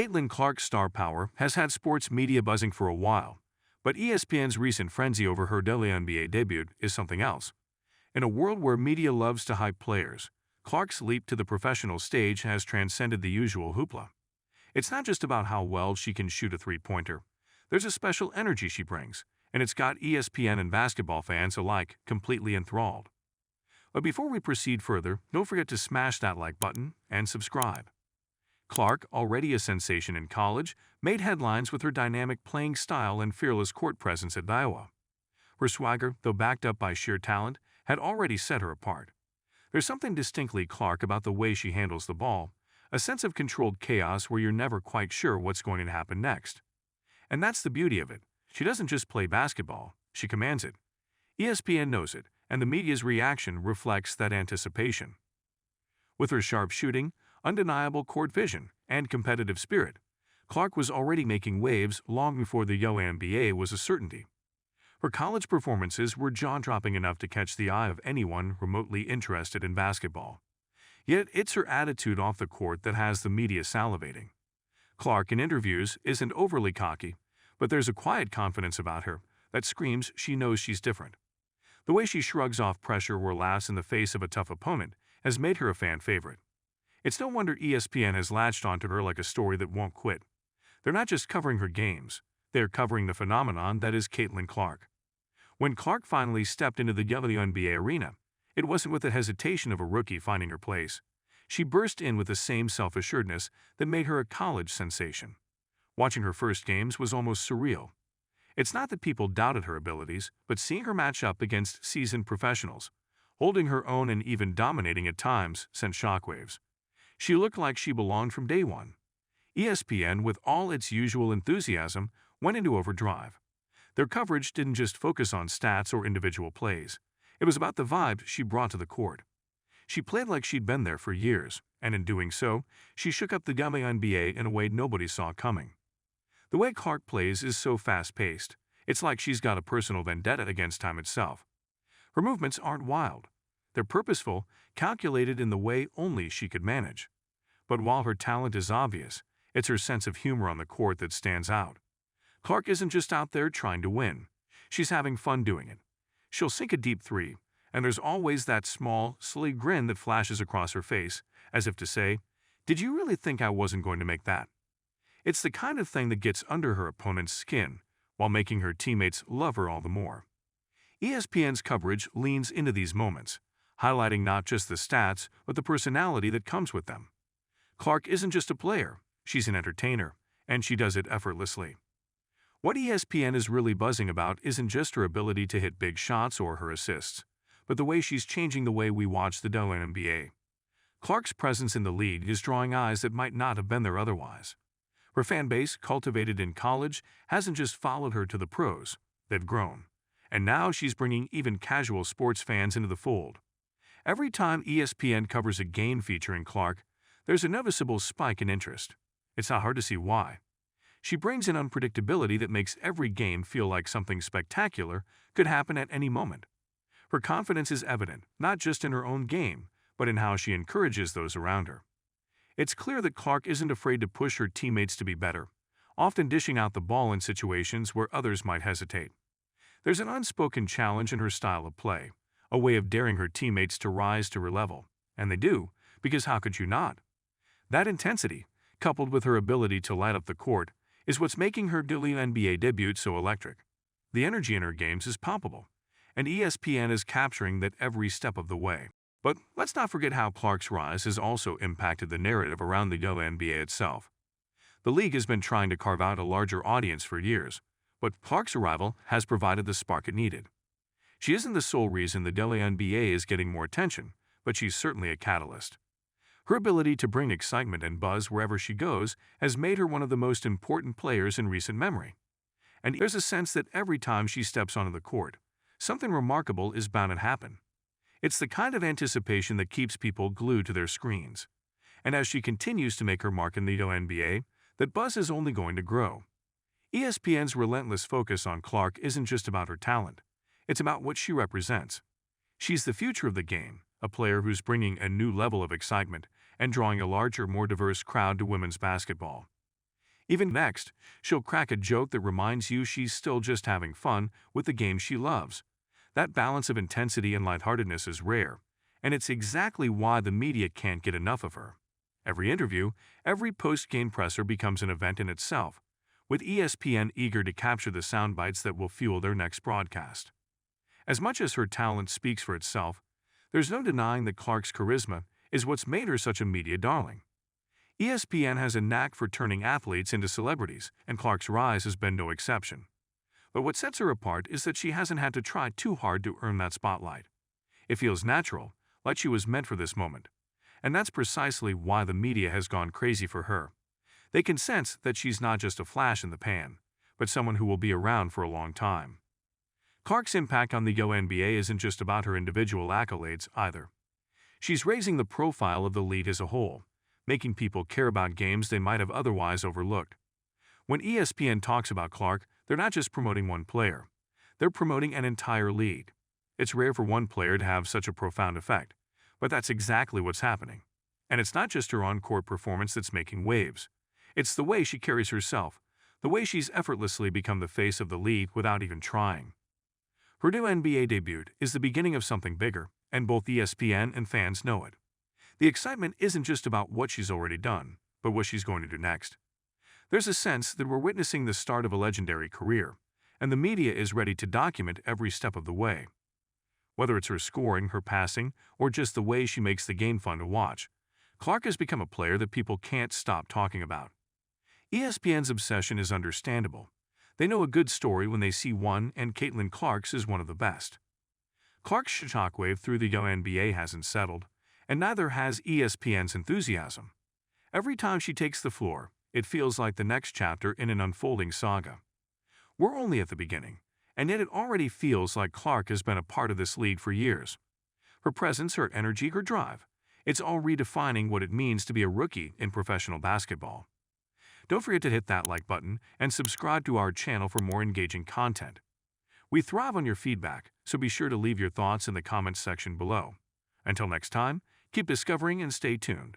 Caitlin Clark's star power has had sports media buzzing for a while, but ESPN's recent frenzy over her WNBA debut is something else. In a world where media loves to hype players, Clark's leap to the professional stage has transcended the usual hoopla. It's not just about how well she can shoot a three-pointer. There's a special energy she brings, and it's got ESPN and basketball fans alike completely enthralled. But before we proceed further, don't forget to smash that like button and subscribe. Clark, already a sensation in college, made headlines with her dynamic playing style and fearless court presence at Iowa. Her swagger, though backed up by sheer talent, had already set her apart. There's something distinctly Clark about the way she handles the ball, a sense of controlled chaos where you're never quite sure what's going to happen next. And that's the beauty of it. She doesn't just play basketball, she commands it. ESPN knows it, and the media's reaction reflects that anticipation. With her sharp shooting, undeniable court vision, and competitive spirit, Clark was already making waves long before the WNBA was a certainty. Her college performances were jaw-dropping enough to catch the eye of anyone remotely interested in basketball. Yet it's her attitude off the court that has the media salivating. Clark, in interviews, isn't overly cocky, but there's a quiet confidence about her that screams she knows she's different. The way she shrugs off pressure or laughs in the face of a tough opponent has made her a fan favorite. It's no wonder ESPN has latched onto her like a story that won't quit. They're not just covering her games, they're covering the phenomenon that is Caitlin Clark. When Clark finally stepped into the WNBA arena, it wasn't with the hesitation of a rookie finding her place. She burst in with the same self-assuredness that made her a college sensation. Watching her first games was almost surreal. It's not that people doubted her abilities, but seeing her match up against seasoned professionals, holding her own and even dominating at times, sent shockwaves. She looked like she belonged from day one. ESPN, with all its usual enthusiasm, went into overdrive. Their coverage didn't just focus on stats or individual plays. It was about the vibe she brought to the court. She played like she'd been there for years, and in doing so, she shook up the WNBA in a way nobody saw coming. The way Clark plays is so fast-paced, it's like she's got a personal vendetta against time itself. Her movements aren't wild. They're purposeful, calculated in the way only she could manage. But while her talent is obvious, it's her sense of humor on the court that stands out. Clark isn't just out there trying to win. She's having fun doing it. She'll sink a deep three, and there's always that small, silly grin that flashes across her face, as if to say, "Did you really think I wasn't going to make that?" It's the kind of thing that gets under her opponent's skin, while making her teammates love her all the more. ESPN's coverage leans into these moments, highlighting not just the stats, but the personality that comes with them. Clark isn't just a player, she's an entertainer, and she does it effortlessly. What ESPN is really buzzing about isn't just her ability to hit big shots or her assists, but the way she's changing the way we watch the WNBA. Clark's presence in the league is drawing eyes that might not have been there otherwise. Her fan base, cultivated in college, hasn't just followed her to the pros, they've grown. And now she's bringing even casual sports fans into the fold. Every time ESPN covers a game featuring Clark, there's a noticeable spike in interest. It's not hard to see why. She brings an unpredictability that makes every game feel like something spectacular could happen at any moment. Her confidence is evident, not just in her own game, but in how she encourages those around her. It's clear that Clark isn't afraid to push her teammates to be better, often dishing out the ball in situations where others might hesitate. There's an unspoken challenge in her style of play, a way of daring her teammates to rise to her level, and they do, because how could you not? That intensity, coupled with her ability to light up the court, is what's making her WNBA debut so electric. The energy in her games is palpable, and ESPN is capturing that every step of the way. But let's not forget how Clark's rise has also impacted the narrative around the WNBA itself. The league has been trying to carve out a larger audience for years, but Clark's arrival has provided the spark it needed. She isn't the sole reason the WNBA is getting more attention, but she's certainly a catalyst. Her ability to bring excitement and buzz wherever she goes has made her one of the most important players in recent memory. And there's a sense that every time she steps onto the court, something remarkable is bound to happen. It's the kind of anticipation that keeps people glued to their screens. And as she continues to make her mark in the WNBA, that buzz is only going to grow. ESPN's relentless focus on Clark isn't just about her talent. It's about what she represents. She's the future of the game, a player who's bringing a new level of excitement and drawing a larger, more diverse crowd to women's basketball. Even next, she'll crack a joke that reminds you she's still just having fun with the game she loves. That balance of intensity and lightheartedness is rare, and it's exactly why the media can't get enough of her. Every interview, every post-game presser becomes an event in itself, with ESPN eager to capture the sound bites that will fuel their next broadcast. As much as her talent speaks for itself, there's no denying that Clark's charisma is what's made her such a media darling. ESPN has a knack for turning athletes into celebrities, and Clark's rise has been no exception. But what sets her apart is that she hasn't had to try too hard to earn that spotlight. It feels natural, like she was meant for this moment. And that's precisely why the media has gone crazy for her. They can sense that she's not just a flash in the pan, but someone who will be around for a long time. Clark's impact on the WNBA isn't just about her individual accolades either. She's raising the profile of the league as a whole, making people care about games they might have otherwise overlooked. When ESPN talks about Clark, they're not just promoting one player. They're promoting an entire league. It's rare for one player to have such a profound effect, but that's exactly what's happening. And it's not just her on-court performance that's making waves. It's the way she carries herself, the way she's effortlessly become the face of the league without even trying. Her new NBA debut is the beginning of something bigger, and both ESPN and fans know it. The excitement isn't just about what she's already done, but what she's going to do next. There's a sense that we're witnessing the start of a legendary career, and the media is ready to document every step of the way. Whether it's her scoring, her passing, or just the way she makes the game fun to watch, Clark has become a player that people can't stop talking about. ESPN's obsession is understandable. They know a good story when they see one, and Caitlin Clark's is one of the best. Clark's shockwave through the WNBA hasn't settled, and neither has ESPN's enthusiasm. Every time she takes the floor, it feels like the next chapter in an unfolding saga. We're only at the beginning, and yet it already feels like Clark has been a part of this league for years. Her presence, her energy, her drive, it's all redefining what it means to be a rookie in professional basketball. Don't forget to hit that like button and subscribe to our channel for more engaging content. We thrive on your feedback, so be sure to leave your thoughts in the comments section below. Until next time, keep discovering and stay tuned.